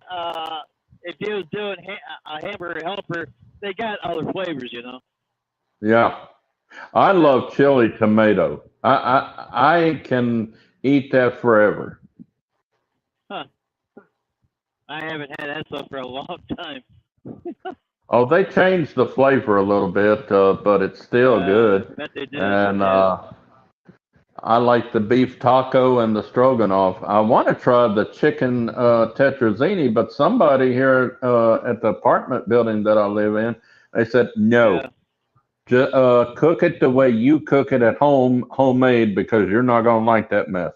if you was doing a hamburger helper, they got other flavors, you know. yeah, I love chili tomato. I can eat that forever. Huh. I haven't had that stuff for a long time. Oh, they changed the flavor a little bit, but it's still good. Bet they did. And Yeah. I like the beef taco and the stroganoff. I want to try the chicken tetrazzini, but somebody here at the apartment building that I live in, they said no. Yeah. Cook it the way you cook it at home, homemade, because you're not gonna like that mess.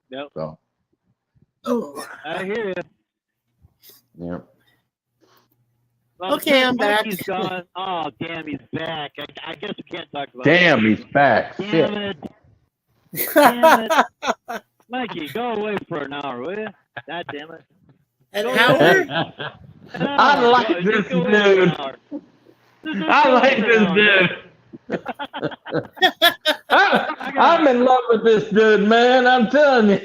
Yep. So, Oh, I hear you. yeah. Well, Okay, since I'm back. Mikey's gone. Oh, damn, he's back. I guess we can't talk about Damn, that. he's back. Damn Shit. it. Damn it. Mikey, go away for an hour, will you? God damn it. and Go Howard, away. An I hour. like Go- this just go away for an dude. hour. Just I go away like for an this hour. dude. I'm in love with this dude, man. I'm telling you.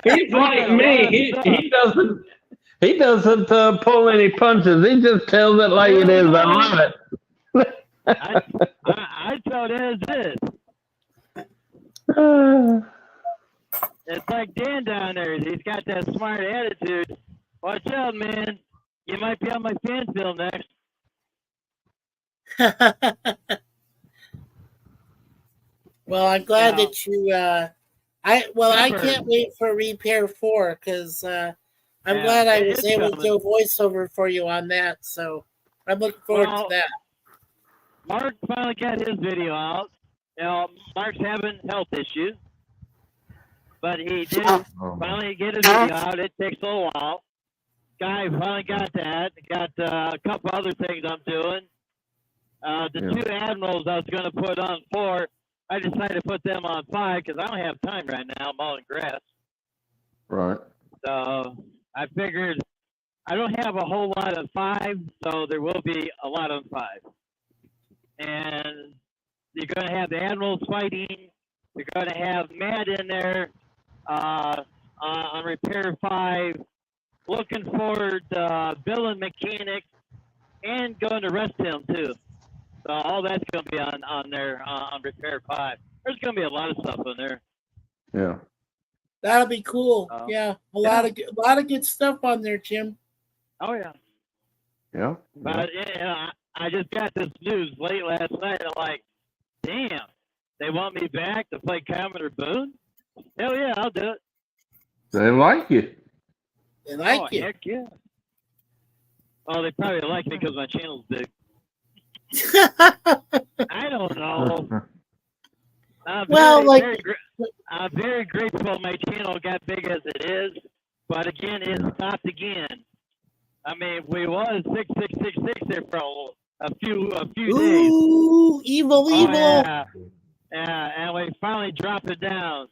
He's like me. He doesn't pull any punches. He just tells it like it is. I love it. I thought it is this. It's like Dan down there. He's got that smart attitude. Watch out, man. You might be on my fan film next. well, I'm glad Wow. that you. I can't wait for Repair 4 because I'm Yeah, glad I it's was able to coming. do a voiceover for you on that. So I'm looking forward to Well, that. Mark finally got his video out. You know, Mark's having health issues, but he did finally get his video out. It takes a little while. Guy finally got that. Got a couple other things I'm doing. The Yeah. two admirals I was going to put on 4, I decided to put them on 5 because I don't have time right now. I'm mowing grass. Right. So I figured I don't have a whole lot of 5, so there will be a lot of 5. And you're going to have the Admirals fighting. You're going to have Matt in there on Repair 5. Looking forward to Bill and Mechanic and going to rest him too. So all that's going to be on there on Repair 5. There's going to be a lot of stuff in there. Yeah. That'll be cool. Yeah, a lot of good stuff on there, Jim. Oh yeah. Yeah. But I just got this news late last night. I'm like, damn, they want me back to play Commodore Boone? Hell yeah, I'll do it. They like it. They like you. Heck yeah. Oh, they probably like me because my channel's big. I don't know. I'm very grateful my channel got big as it is, but again, it stopped again. I mean, we was 6666 there for a few days. Ooh, evil. Yeah, and we finally dropped it down.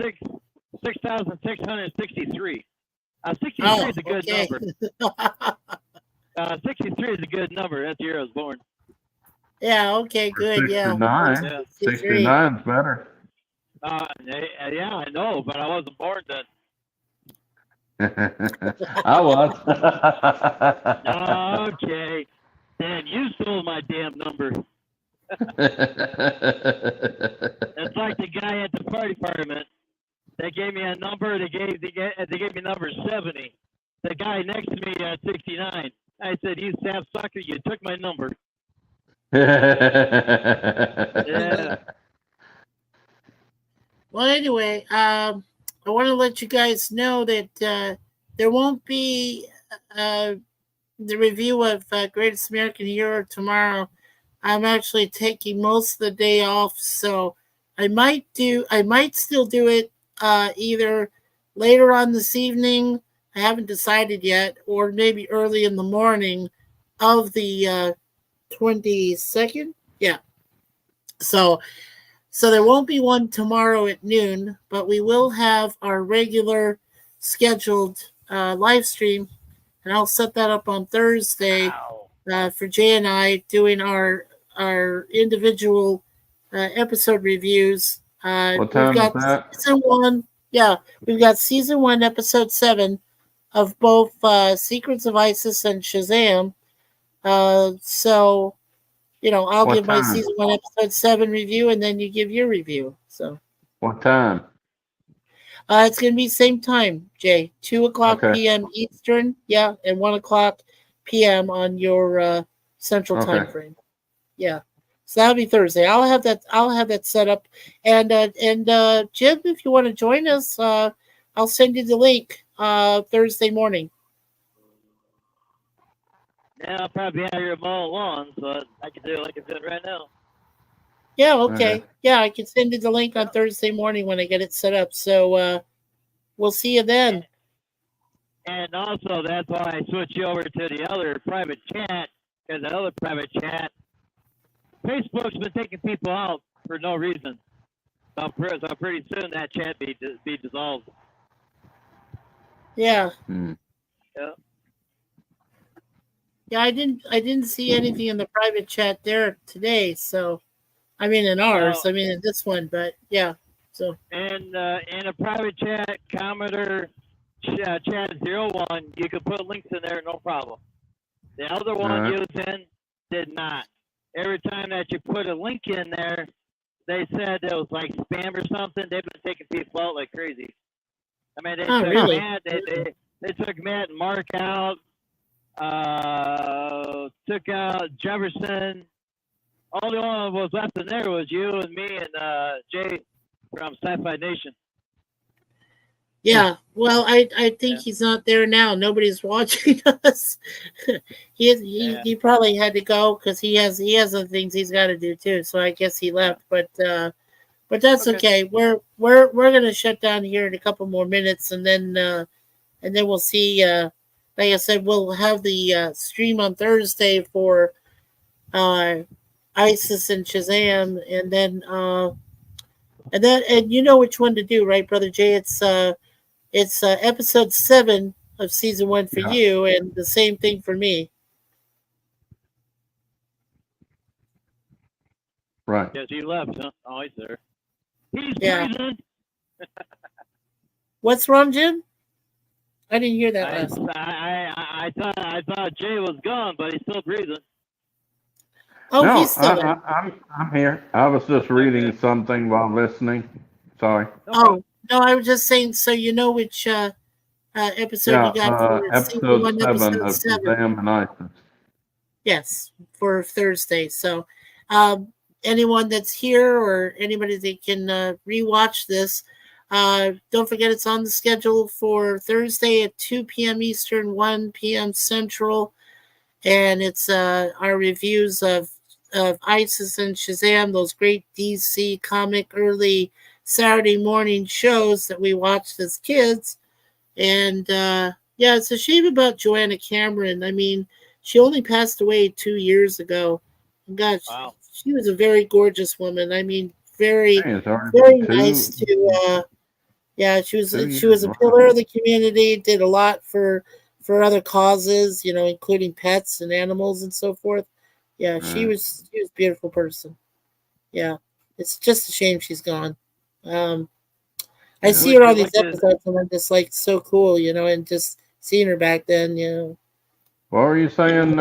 6,663. 63 is a good number. 63 is a good number. That's the year I was born. Yeah, okay, good. 69. Yeah. 69 is better. Yeah, I know, but I wasn't born then. I was. Okay. Dan, you stole my damn number. It's like the guy at the fire department. They gave me a number. They gave me number 70. The guy next to me at 69. I said, "You sap sucker! You took my number." Yeah. Well, anyway, I want to let you guys know that there won't be the review of Greatest American Hero tomorrow. I'm actually taking most of the day off, so I might still do it either later on this evening. I haven't decided yet, or maybe early in the morning of the 22nd. Yeah. So there won't be one tomorrow at noon, but we will have our regular scheduled live stream, and I'll set that up on Thursday for Jay and I doing our individual episode reviews. What time we've got is that? Season 1. Yeah, we've got Season 1, Episode 7 of both Secrets of Isis and Shazam. So, I'll What give my time? Season 1, Episode 7 review, and then you give your review. So What time? it's going to be same time, Jay. 2 o'clock p.m. Eastern, yeah, and 1 o'clock p.m. on your Central time frame. Yeah. So that'll be Thursday. I'll have that set up. And Jim, if you want to join us, I'll send you the link Thursday morning. Yeah, I'll probably be out here mowing lawns, but I can do it like I'm doing right now. Yeah, okay. Yeah, I can send you the link on Thursday morning when I get it set up. So we'll see you then. And also, that's why I switched you over to the other private chat, because the other private chat, Facebook's been taking people out for no reason. So pretty soon that chat be dissolved. Yeah. Yeah. Yeah, I didn't see anything in the private chat there today. So, I mean, in ours, in this one, but yeah. So. And in a private chat, Commodore chat 01, you can put links in there, no problem. The other one you was in did not. Every time that you put a link in there, they said it was like spam or something. They've been taking people out like crazy. I mean, they took Matt and Mark out. Took out Jefferson. Only one that was left in there was you and me and Jay from Sci-Fi Nation. Yeah, well, I think he's not there now. Nobody's watching us. He probably had to go because he has other things he's got to do too. So I guess he left, but that's okay. We're gonna shut down here in a couple more minutes, and then we'll see. Like I said, we'll have the stream on Thursday for ISIS and Shazam, and you know which one to do, right, Brother Jay? It's episode 7 of season 1 for Yeah. you, and the same thing for me. Right. Yes, he left, huh? Oh, he's there. He's Yeah. breathing. What's wrong, Jim? I didn't hear that I, last. I thought Jay was gone, but he's still breathing. Oh, No, he's still there. I'm here. I was just reading something while listening. Sorry. No Oh, problem. no, I was just saying, so you know which episode you got for season Episode 1, 7 episode of 7. Shazam and ISIS. Yes, for Thursday. So, anyone that's here or anybody that can rewatch this, don't forget it's on the schedule for Thursday at 2 p.m. Eastern, 1 p.m. Central, and it's our reviews of ISIS and Shazam, those great DC comic early Saturday morning shows that we watched as kids. And yeah, it's a shame about Joanna Cameron. I mean, she only passed away 2 years ago. God, Wow. she was a very gorgeous woman. I mean, very, Hey, it's already very been nice to. Yeah, she 2 was years. a Wow. pillar of the community. Did a lot for other causes, you know, including pets and animals and so forth. Yeah, she Right. was a beautiful person. Yeah, it's just a shame she's gone. I Yeah. see her Would you on these like to? episodes, and I'm just like so cool, you know, and just seeing her back then, you know. What were you saying,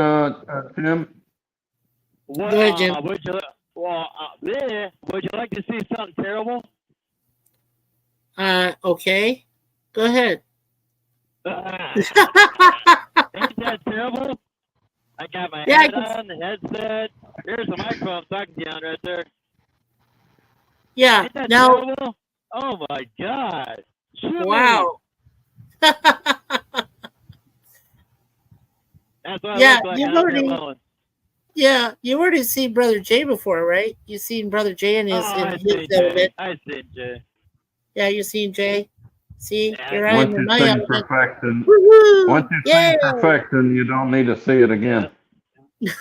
Jim? What? Go ahead, Jim. Would you? Well, yeah. Would you like to see something terrible? Okay, go ahead. Ain't that terrible? I got my Yeah, I hat can, on, the headset. Here's the microphone I'm talking to you on right there. yeah. Ain't that Now, terrible? Oh my God! Shoot me. wow. That's what I Yeah, look like you've out there already, mowing. yeah, you already seen Brother Jay before, right? You seen Brother Jay in Oh, in I his see Jay. element. I see Jay. Yeah, you seen Jay. See, Yeah, here I I see. am Once in you've my seen element. perfection, Woohoo! once you've Yeah. seen perfection, you don't need to see it again.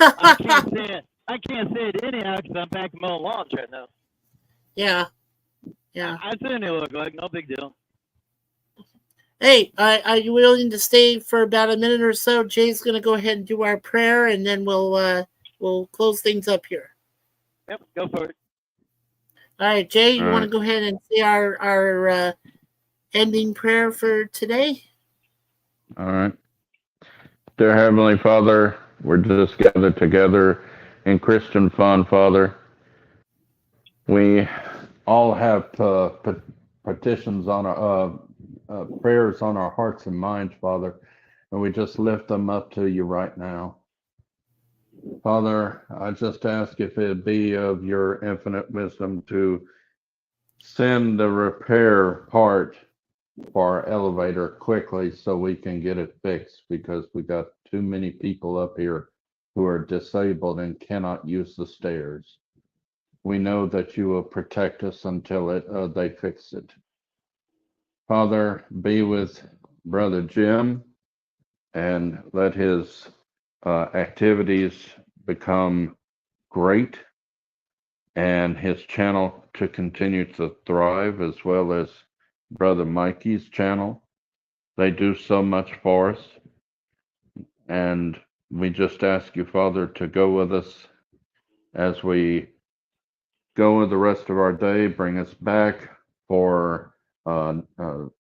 I can't say it. I can't say it anyhow because I'm back mowing lawns right now. Yeah, yeah. I certainly look like no big deal. Hey, are you willing to stay for about a minute or so? Jay's going to go ahead and do our prayer, and then we'll close things up here. Yep, go for it. All right, Jay, you All want to right. go ahead and say our ending prayer for today? All right. Dear Heavenly Father, we're just gathered together in Christian fun, Father. We all have petitions on our prayers on our hearts and minds, Father, and we just lift them up to you right now. Father, I just ask if it be of your infinite wisdom to send the repair part for our elevator quickly so we can get it fixed, because we got too many people up here who are disabled and cannot use the stairs. We know that you will protect us until they fix it. Father, be with Brother Jim and let his activities become great, and his channel to continue to thrive, as well as Brother Mikey's channel. They do so much for us, and we just ask you, Father, to go with us as we go with the rest of our day. Bring us back for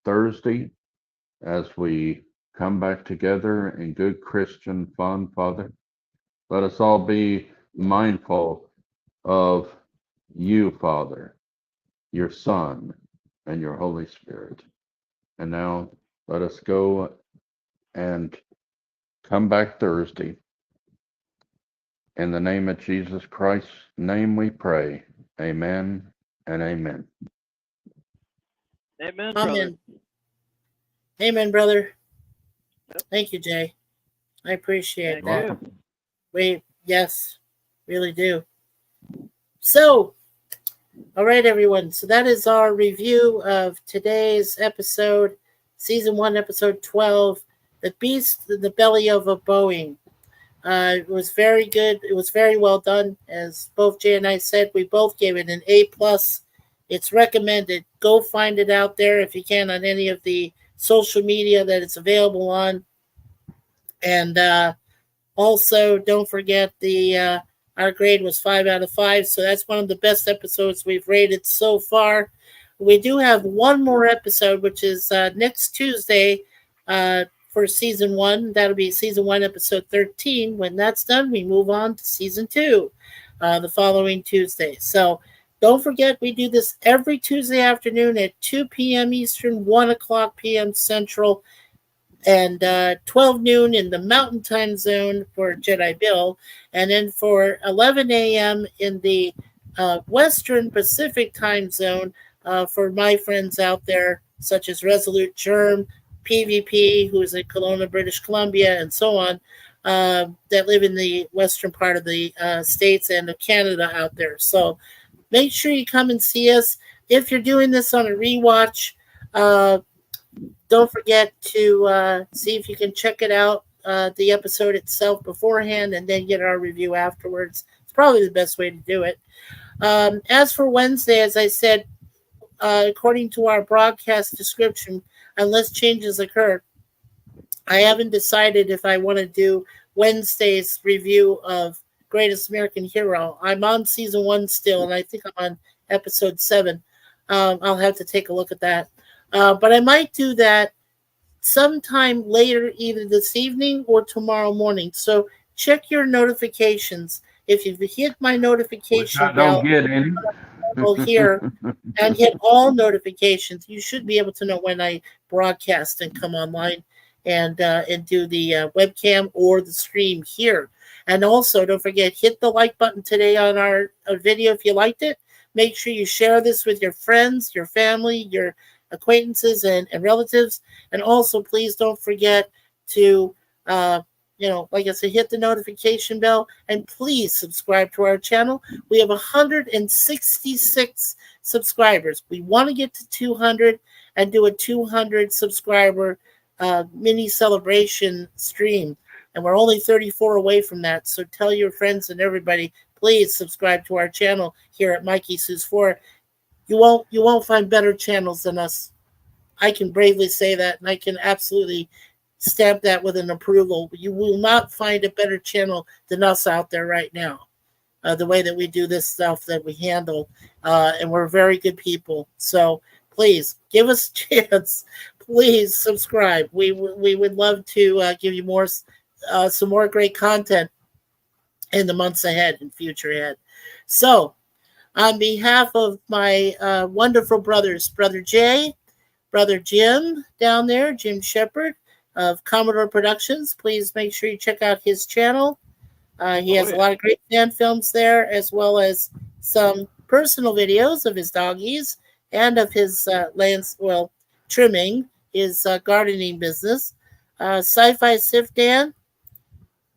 Thursday as we come back together in good Christian fun, Father. Let us all be mindful of you, Father, your Son, and your Holy Spirit. And now let us go and come back Thursday. In the name of Jesus Christ's name we pray. Amen and amen. Amen, brother. Amen. Amen, brother. Yep. Thank you, Jay. I appreciate Thank that. you. Yes, really do. So, all right, everyone. So that is our review of today's episode, season 1, episode 12, "The Beast in the Belly of a Boeing." It was very good. It was very well done. As both Jay and I said, we both gave it an A+. It's recommended. Go find it out there if you can on any of the social media that it's available on. And also, don't forget the our grade was 5 out of 5, so that's one of the best episodes we've rated so far. We do have one more episode, which is next Tuesday for season 1. That'll be season 1, episode 13. When that's done, we move on to season 2 the following Tuesday. So don't forget, we do this every Tuesday afternoon at 2 p.m. Eastern, 1 o'clock p.m. Central, and 12 noon in the Mountain Time Zone for Jedi Bill, and then for 11 a.m. in the Western Pacific Time Zone for my friends out there, such as Resolute Germ, PvP, who is in Kelowna, British Columbia, and so on, that live in the western part of the States and of Canada out there. So make sure you come and see us. If you're doing this on a rewatch, don't forget to see if you can check it out, the episode itself beforehand, and then get our review afterwards. It's probably the best way to do it. As for Wednesday, as I said, according to our broadcast description, unless changes occur, I haven't decided if I want to do Wednesday's review of Greatest American Hero. I'm on season 1 still, and I think I'm on episode 7. I'll have to take a look at that. But I might do that sometime later, either this evening or tomorrow morning. So check your notifications. If you've hit my notification bell, don't get any. Here and hit all notifications, you should be able to know when I broadcast and come online and do the webcam or the stream here. And also, don't forget, hit the like button today on our video if you liked it. Make sure you share this with your friends, your family, your acquaintances, and relatives. And also, please don't forget to like I said, hit the notification bell, and please subscribe to our channel. We have 166 subscribers. We want to get to 200 and do a 200 subscriber mini celebration stream. And we're only 34 away from that. So tell your friends and everybody, please subscribe to our channel here at Mikey Sues 4. You won't find better channels than us. I can bravely say that, and I can absolutely stamp that with an approval. You will not find a better channel than us out there right now. The way that we do this stuff that we handle, and we're very good people. So please give us a chance. Please subscribe. We would love to give you more, some more great content in the months ahead and future ahead. So, on behalf of my wonderful brothers, Brother Jay, Brother Jim down there, Jim Shepard of Commodore Productions, please make sure you check out his channel. He has a lot of great fan films there, as well as some personal videos of his doggies and of his trimming, his gardening business. Sci-Fi Sif Dan,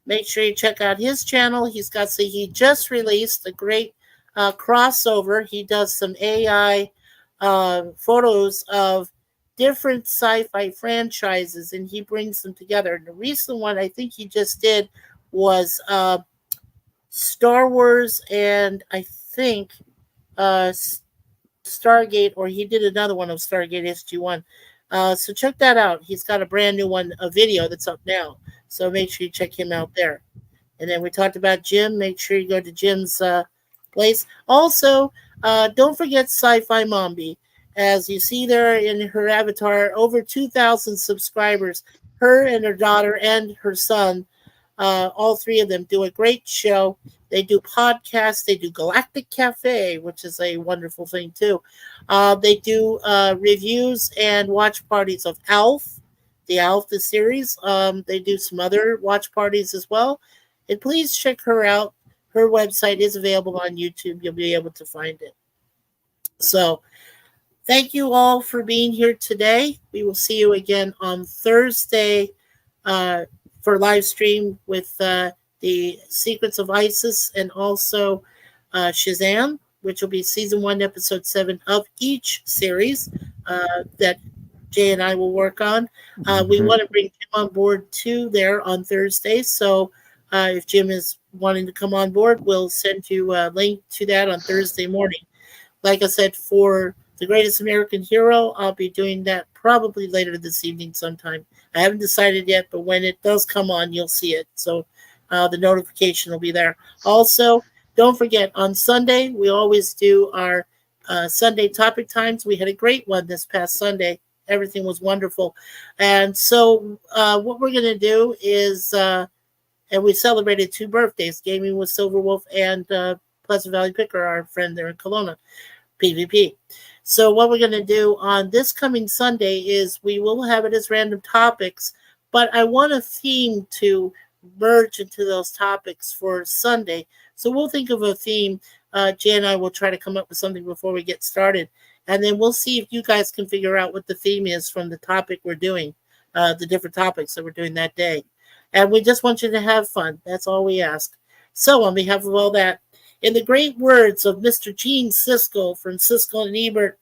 make sure you check out his channel. He just released a great crossover. He does some AI photos of different sci-fi franchises, and he brings them together. And the recent one I think he just did was Star Wars, and I think Stargate, or he did another one of Stargate SG-1. So check that out. He's got a brand new one, a video that's up now. So make sure you check him out there. And then we talked about Jim. Make sure you go to Jim's place. Also, don't forget Sci-Fi Mombi. As you see there in her avatar, over 2,000 subscribers. Her and her daughter and her son, all three of them do a great show. They do podcasts. They do Galactic Cafe, which is a wonderful thing too. They do reviews and watch parties of Alf, the series. They do some other watch parties as well. And please check her out. Her website is available on YouTube. You'll be able to find it. So, thank you all for being here today. We will see you again on Thursday for live stream with the Secrets of Isis and also Shazam, which will be season 1, episode 7 of each series that Jay and I will work on. We want to bring Jim on board too there on Thursday. So If Jim is wanting to come on board, we'll send you a link to that on Thursday morning. Like I said, for The Greatest American Hero, I'll be doing that probably later this evening sometime. I haven't decided yet, but when it does come on, you'll see it. So the notification will be there. Also, don't forget, on Sunday, we always do our Sunday topic times. We had a great one this past Sunday. Everything was wonderful. And so what we're going to do is, and we celebrated 2 birthdays, gaming with Silver Wolf and Pleasant Valley Picker, our friend there in Kelowna, PvP. So what we're going to do on this coming Sunday is we will have it as random topics, but I want a theme to merge into those topics for Sunday. So we'll think of a theme. Jay and I will try to come up with something before we get started, and then we'll see if you guys can figure out what the theme is from the topic we're doing, the different topics that we're doing that day. And we just want you to have fun. That's all we ask. So on behalf of all that, in the great words of Mr. Gene Siskel from Siskel and Ebert,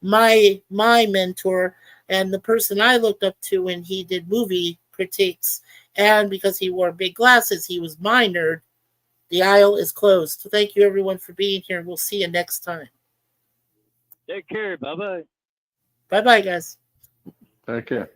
my mentor and the person I looked up to when he did movie critiques, and because he wore big glasses, he was my nerd. The aisle is closed. So thank you everyone for being here. We'll see you next time. Take care. Bye-bye. Bye-bye, guys. Take care.